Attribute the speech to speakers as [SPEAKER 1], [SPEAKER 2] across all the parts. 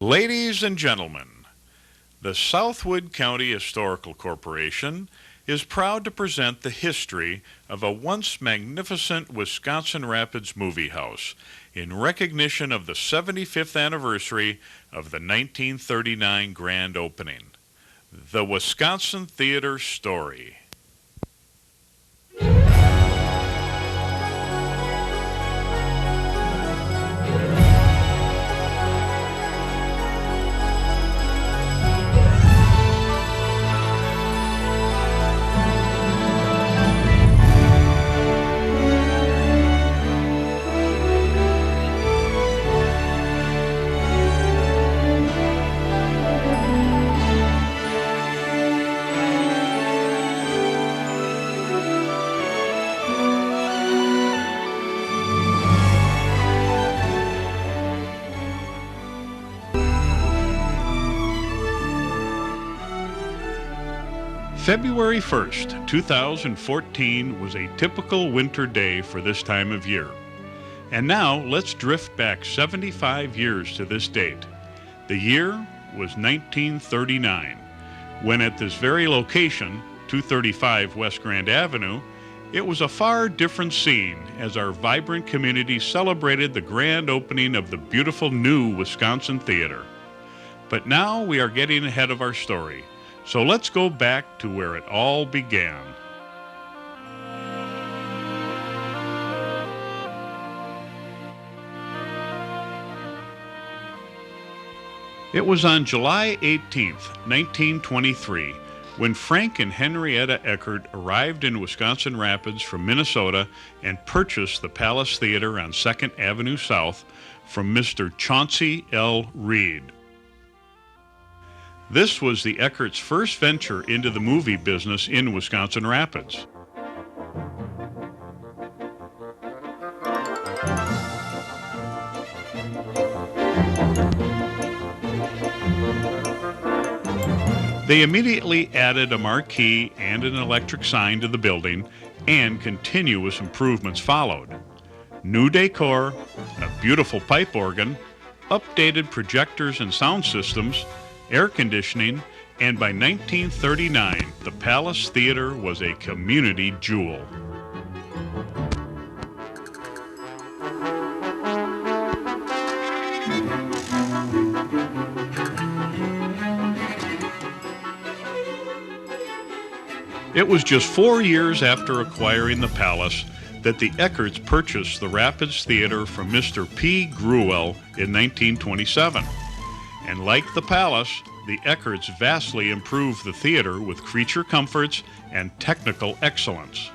[SPEAKER 1] Ladies and gentlemen, the Southwood County Historical Corporation is proud to present the history of a once magnificent Wisconsin Rapids movie house in recognition of the 75th anniversary of the 1939 grand opening. The Wisconsin Theater Story. February 1st, 2014 was a typical winter day for this time of year. And now let's drift back 75 years to this date. The year was 1939, when at this very location, 235 West Grand Avenue, it was a far different scene as our vibrant community celebrated the grand opening of the beautiful new Wisconsin Theater. But now we are getting ahead of our story. So let's go back to where it all began. It was on July 18th, 1923, when Frank and Henrietta Eckhart arrived in Wisconsin Rapids from Minnesota and purchased the Palace Theater on 2nd Avenue South from Mr. Chauncey L. Reed. This was the Eckharts' first venture into the movie business in Wisconsin Rapids. They immediately added a marquee and an electric sign to the building, and continuous improvements followed. New decor, a beautiful pipe organ, updated projectors and sound systems, air conditioning, and by 1939, the Palace Theater was a community jewel. It was just 4 years after acquiring the Palace that the Eckharts purchased the Rapids Theater from Mr. P. Gruwell in 1927. And like the Palace, the Eckharts vastly improved the theater with creature comforts and technical excellence.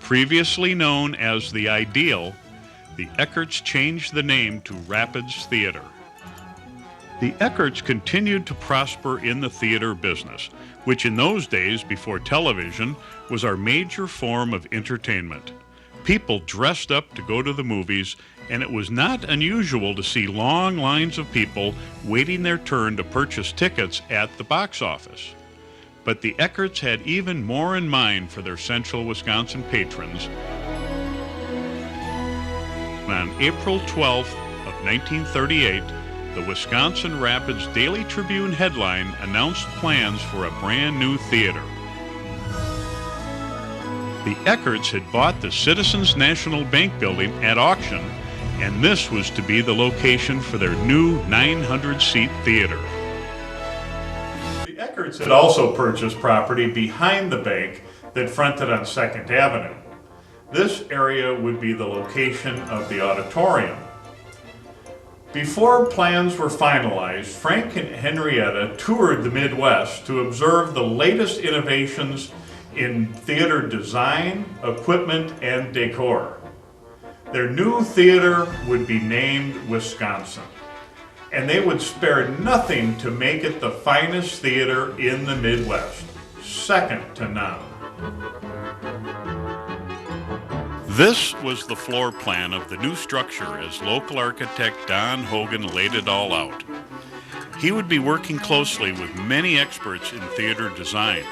[SPEAKER 1] Previously known as the Ideal, the Eckharts changed the name to Rapids Theater. The Eckharts continued to prosper in the theater business, which in those days, before television, was our major form of entertainment. People dressed up to go to the movies, and it was not unusual to see long lines of people waiting their turn to purchase tickets at the box office. But the Eckharts had even more in mind for their central Wisconsin patrons. On April 12th of 1938, the Wisconsin Rapids Daily Tribune headline announced plans for a brand new theater. The Eckharts had bought the Citizens National Bank building at auction, and this was to be the location for their new 900-seat theater. The Eckharts had also purchased property behind the bank that fronted on 2nd Avenue. This area would be the location of the auditorium. Before plans were finalized, Frank and Henrietta toured the Midwest to observe the latest innovations in theater design, equipment, and decor. Their new theater would be named Wisconsin, and they would spare nothing to make it the finest theater in the Midwest, second to none. This was the floor plan of the new structure as local architect Don Hogan laid it all out. He would be working closely with many experts in theater design,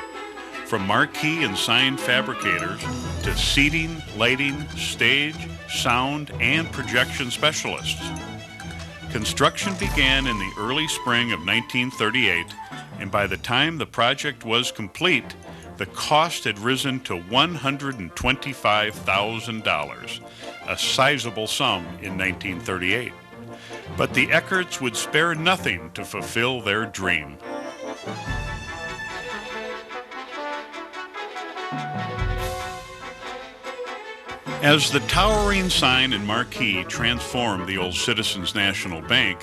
[SPEAKER 1] from marquee and sign fabricators to seating, lighting, stage, sound, and projection specialists. Construction began in the early spring of 1938, and by the time the project was complete, the cost had risen to $125,000, a sizable sum in 1938. But the Eckarts would spare nothing to fulfill their dream. As the towering sign and marquee transformed the old Citizens National Bank,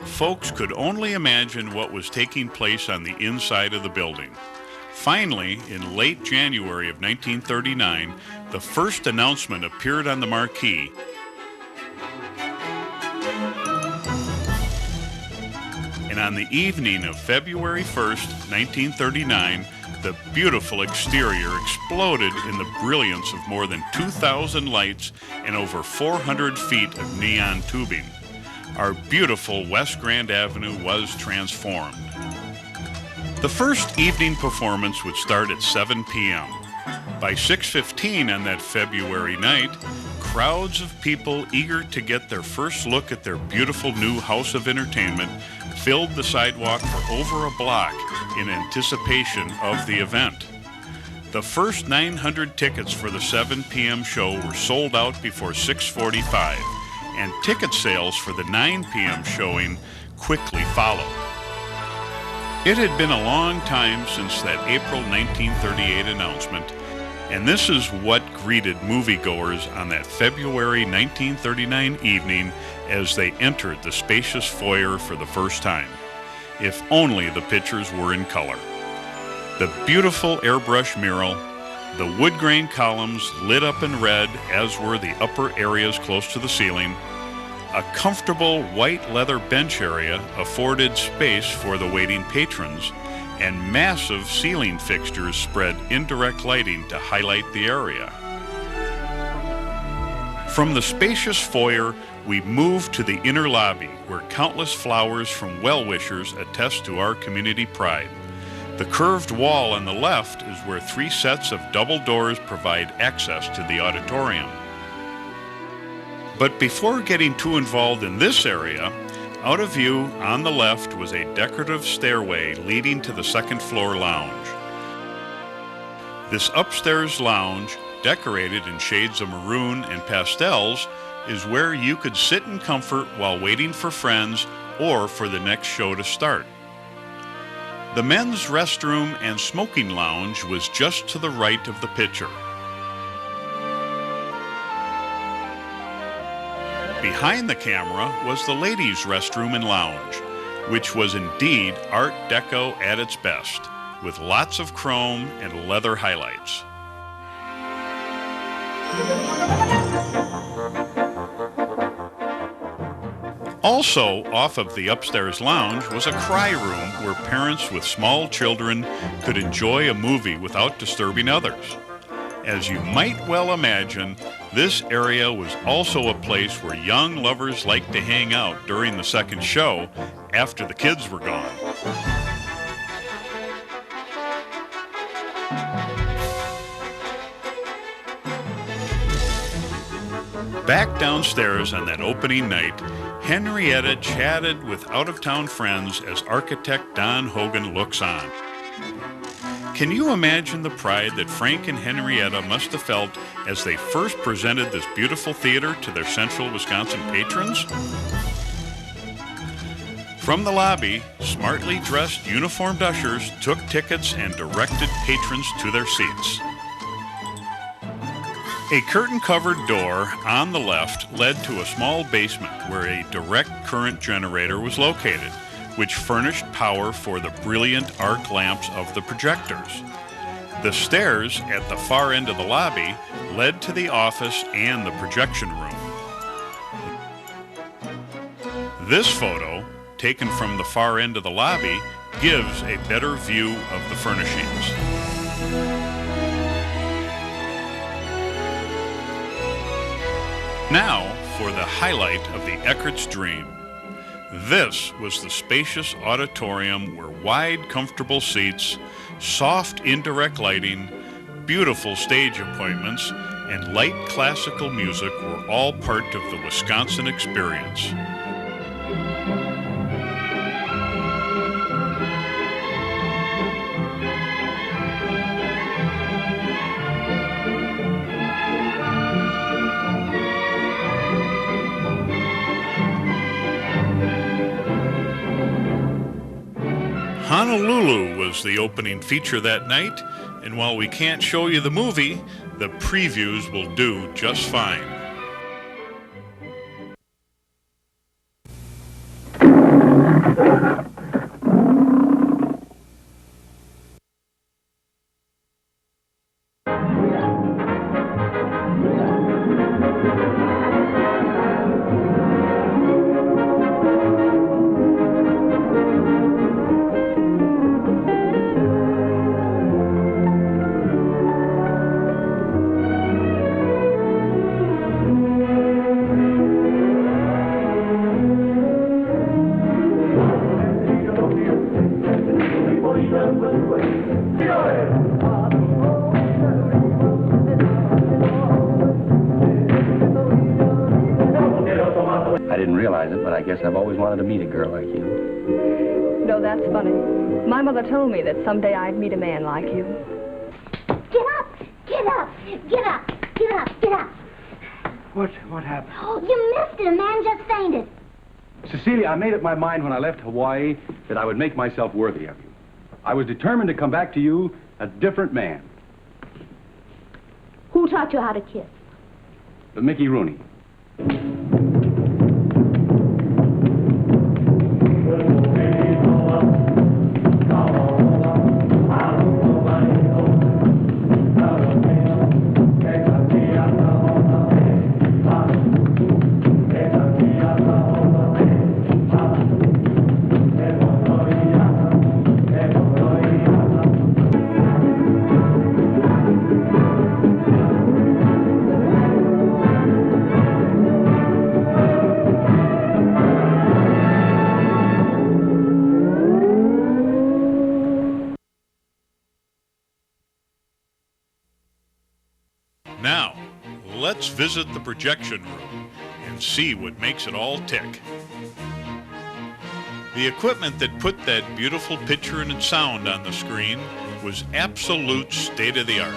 [SPEAKER 1] folks could only imagine what was taking place on the inside of the building. Finally, in late January of 1939, the first announcement appeared on the marquee. And on the evening of February 1st, 1939, the beautiful exterior exploded in the brilliance of more than 2,000 lights and over 400 feet of neon tubing. Our beautiful West Grand Avenue was transformed. The first evening performance would start at 7 p.m. By 6:15 on that February night, crowds of people eager to get their first look at their beautiful new house of entertainment filled the sidewalk for over a block in anticipation of the event. The first 900 tickets for the 7 p.m. show were sold out before 6:45, and ticket sales for the 9 p.m. showing quickly followed. It had been a long time since that April 1938 announcement, and this is what greeted moviegoers on that February 1939 evening as they entered the spacious foyer for the first time. If only the pictures were in color. The beautiful airbrush mural, the wood grain columns lit up in red, as were the upper areas close to the ceiling. A comfortable white leather bench area afforded space for the waiting patrons, and massive ceiling fixtures spread indirect lighting to highlight the area. From the spacious foyer, we moved to the inner lobby, where countless flowers from well-wishers attest to our community pride. The curved wall on the left is where 3 sets of double doors provide access to the auditorium. But before getting too involved in this area, out of view on the left was a decorative stairway leading to the second-floor lounge. This upstairs lounge, decorated in shades of maroon and pastels, is where you could sit in comfort while waiting for friends or for the next show to start. The men's restroom and smoking lounge was just to the right of the picture. Behind the camera was the ladies' restroom and lounge, which was indeed Art Deco at its best, with lots of chrome and leather highlights. Also off of the upstairs lounge was a cry room where parents with small children could enjoy a movie without disturbing others. As you might well imagine, this area was also a place where young lovers liked to hang out during the second show after the kids were gone. Back downstairs on that opening night, Henrietta chatted with out-of-town friends as architect Don Hogan looks on. Can you imagine the pride that Frank and Henrietta must have felt as they first presented this beautiful theater to their central Wisconsin patrons? From the lobby, smartly dressed uniformed ushers took tickets and directed patrons to their seats. A curtain-covered door on the left led to a small basement where a direct current generator was located, which furnished power for the brilliant arc lamps of the projectors. The stairs at the far end of the lobby led to the office and the projection room. This photo, taken from the far end of the lobby, gives a better view of the furnishings. Now for the highlight of the Eckart's dream. This was the spacious auditorium where wide, comfortable seats, soft indirect lighting, beautiful stage appointments, and light classical music were all part of the Wisconsin experience. Honolulu was the opening feature that night, and while we can't show you the movie, the previews will do just fine.
[SPEAKER 2] I guess I've always wanted to meet a girl like you.
[SPEAKER 3] No, that's funny. My mother told me that someday I'd meet a man like you.
[SPEAKER 4] Get up! Get up! Get up! Get up! Get up!
[SPEAKER 2] What happened?
[SPEAKER 4] Oh, you missed it. A man just fainted.
[SPEAKER 2] Cecilia, I made up my mind when I left Hawaii that I would make myself worthy of you. I was determined to come back to you a different man.
[SPEAKER 4] Who taught you how to kiss?
[SPEAKER 2] Mickey Rooney.
[SPEAKER 1] Now, let's visit the projection room and see what makes it all tick. The equipment that put that beautiful picture and sound on the screen was absolute state-of-the-art,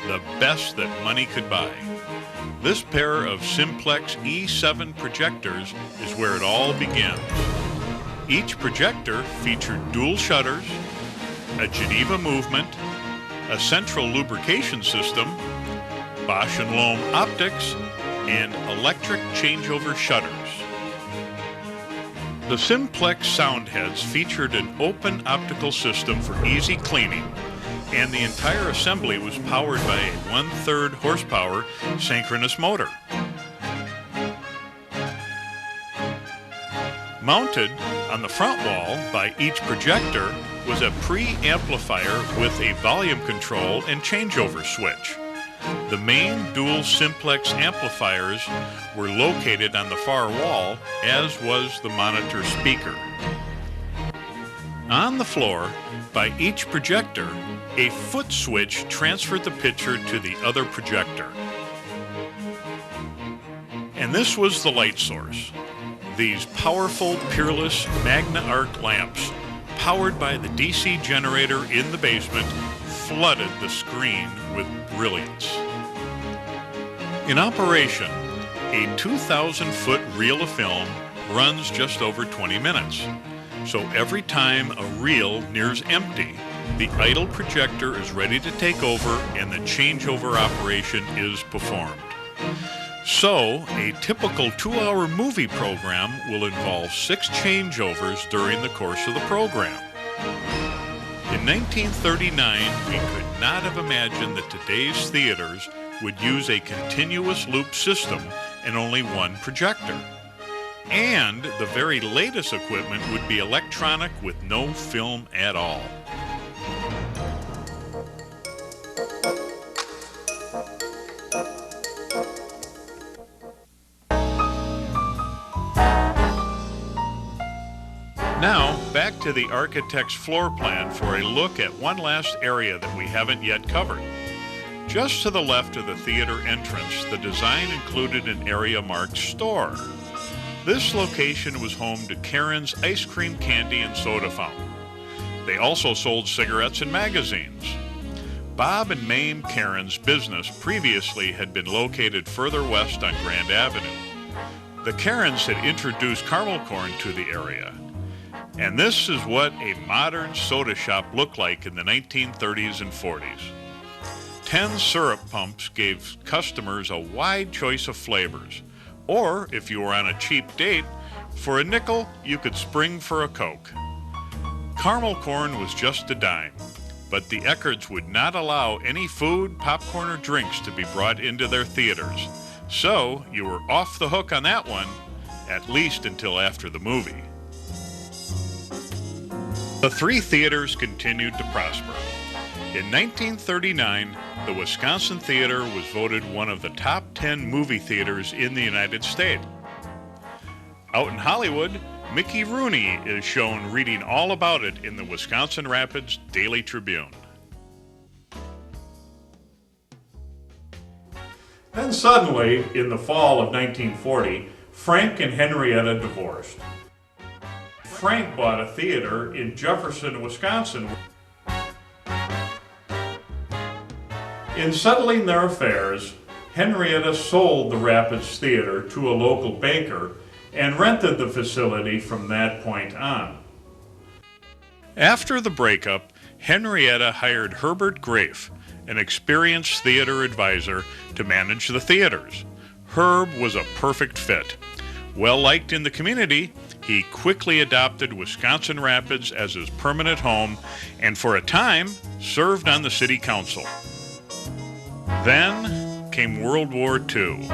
[SPEAKER 1] the best that money could buy. This pair of Simplex E7 projectors is where it all begins. Each projector featured dual shutters, a Geneva movement, a central lubrication system, Bosch & Lohm optics, and electric changeover shutters. The Simplex sound heads featured an open optical system for easy cleaning, and the entire assembly was powered by a 1/3 horsepower synchronous motor. Mounted on the front wall by each projector was a pre-amplifier with a volume control and changeover switch. The main dual Simplex amplifiers were located on the far wall, as was the monitor speaker. On the floor, by each projector, a foot switch transferred the picture to the other projector. And this was the light source. These powerful, peerless Magna Arc lamps, powered by the DC generator in the basement, flooded the screen with brilliance. In operation, a 2,000-foot reel of film runs just over 20 minutes. So every time a reel nears empty, the idle projector is ready to take over and the changeover operation is performed. So, a typical 2-hour movie program will involve 6 changeovers during the course of the program. In 1939, we could not have imagined that today's theaters would use a continuous loop system and only one projector. And the very latest equipment would be electronic with no film at all. Now, back to the architect's floor plan for a look at one last area that we haven't yet covered. Just to the left of the theater entrance, the design included an area marked Store. This location was home to Karen's ice cream, candy, and soda fountain. They also sold cigarettes and magazines. Bob and Mame Karen's business previously had been located further west on Grand Avenue. The Karens had introduced caramel corn to the area. And this is what a modern soda shop looked like in the 1930s and 40s. 10 syrup pumps gave customers a wide choice of flavors. Or, if you were on a cheap date, for a nickel, you could spring for a Coke. Caramel corn was just a dime, but the Eckarts would not allow any food, popcorn, or drinks to be brought into their theaters. So, you were off the hook on that one, at least until after the movie. The three theaters continued to prosper. In 1939, the Wisconsin Theater was voted one of the top 10 movie theaters in the United States. Out in Hollywood, Mickey Rooney is shown reading all about it in the Wisconsin Rapids Daily Tribune. Then suddenly, in the fall of 1940, Frank and Henrietta divorced. Frank bought a theater in Jefferson, Wisconsin. In settling their affairs, Henrietta sold the Rapids Theater to a local banker and rented the facility from that point on. After the breakup, Henrietta hired Herbert Grafe, an experienced theater advisor, to manage the theaters. Herb was a perfect fit. Well liked in the community, he quickly adopted Wisconsin Rapids as his permanent home and for a time served on the city council. Then came World War II.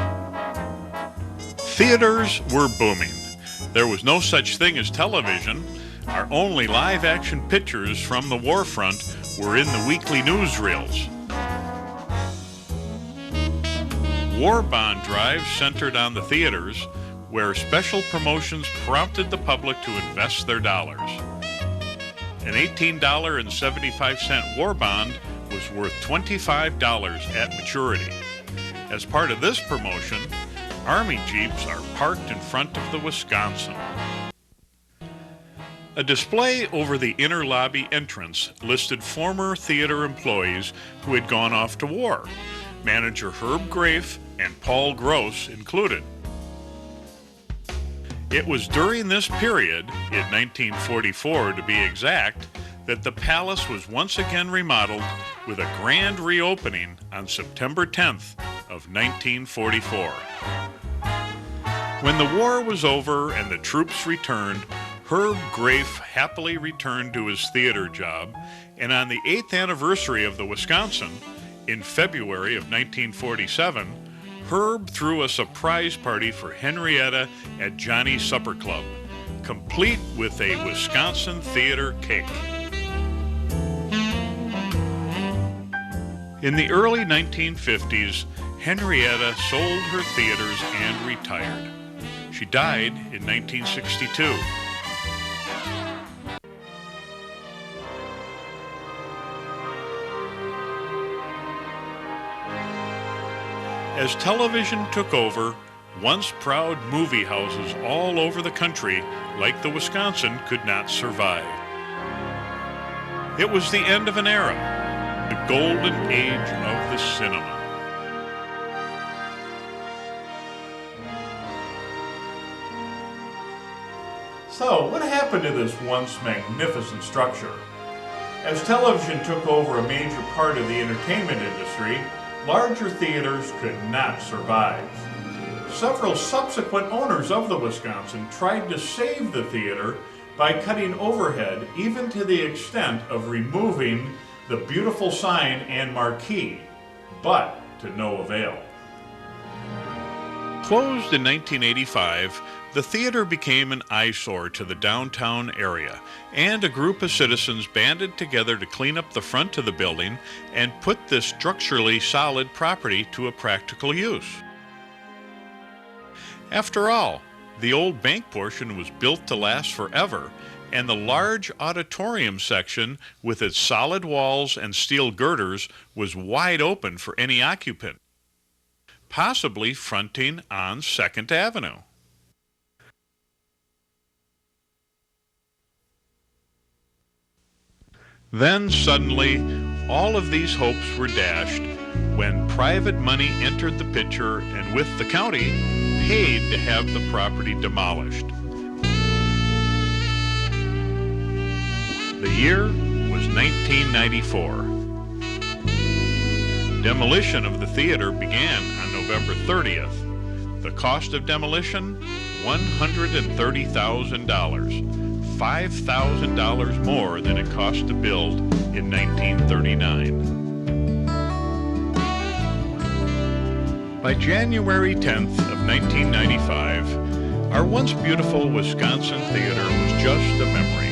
[SPEAKER 1] Theaters were booming. There was no such thing as television. Our only live-action pictures from the war front were in the weekly newsreels. War bond drives centered on the theaters, where special promotions prompted the public to invest their dollars. An $18.75 war bond was worth $25 at maturity. As part of this promotion, Army Jeeps are parked in front of the Wisconsin. A display over the inner lobby entrance listed former theater employees who had gone off to war, manager Herb Grafe and Paul Gross included. It was during this period, in 1944 to be exact, that the palace was once again remodeled with a grand reopening on September 10th of 1944. When the war was over and the troops returned, Herb Grafe happily returned to his theater job, and on the 8th anniversary of the Wisconsin, in February of 1947, Herb threw a surprise party for Henrietta at Johnny's Supper Club, complete with a Wisconsin theater cake. In the early 1950s, Henrietta sold her theaters and retired. She died in 1962. As television took over, once proud movie houses all over the country, like the Wisconsin, could not survive. It was the end of an era, the golden age of the cinema. So, what happened to this once magnificent structure? As television took over a major part of the entertainment industry, larger theaters could not survive. Several subsequent owners of the Wisconsin tried to save the theater by cutting overhead, even to the extent of removing the beautiful sign and marquee, but to no avail. Closed in 1985, the theater became an eyesore to the downtown area, and a group of citizens banded together to clean up the front of the building and put this structurally solid property to a practical use. After all, the old bank portion was built to last forever, and the large auditorium section with its solid walls and steel girders was wide open for any occupant, possibly fronting on 2nd Avenue. Then suddenly, all of these hopes were dashed when private money entered the picture and with the county paid to have the property demolished. The year was 1994. Demolition of the theater began on November 30th. The cost of demolition, $130,000, $5,000 more than it cost to build in 1939. By January 10th of 1995, our once beautiful Wisconsin theater was just a memory.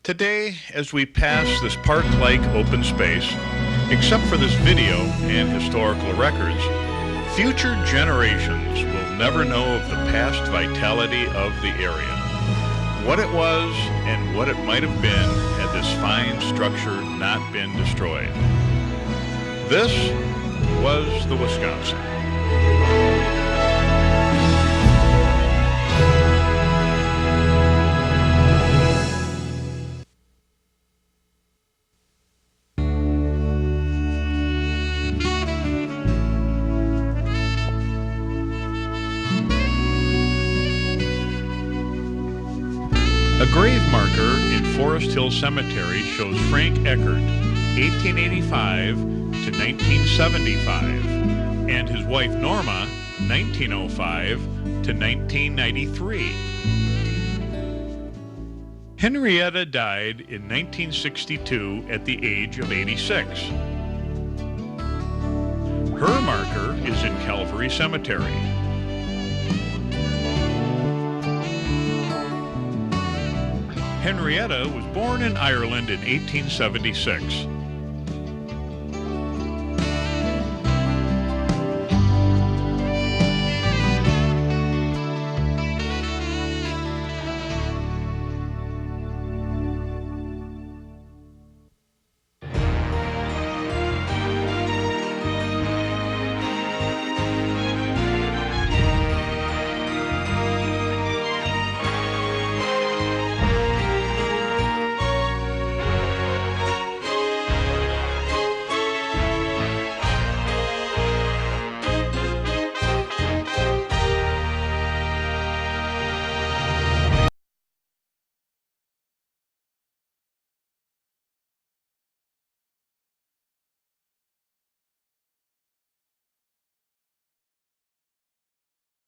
[SPEAKER 1] Today, as we pass this park-like open space, except for this video and historical records, future generations will never know of the past vitality of the area, what it was and what it might have been had this fine structure not been destroyed. This was the Wisconsin. A grave marker in Forest Hill Cemetery shows Frank Eckhart, 1885 to 1975, and his wife Norma, 1905 to 1993. Henrietta died in 1962 at the age of 86. Her marker is in Calvary Cemetery. Henrietta was born in Ireland in 1876.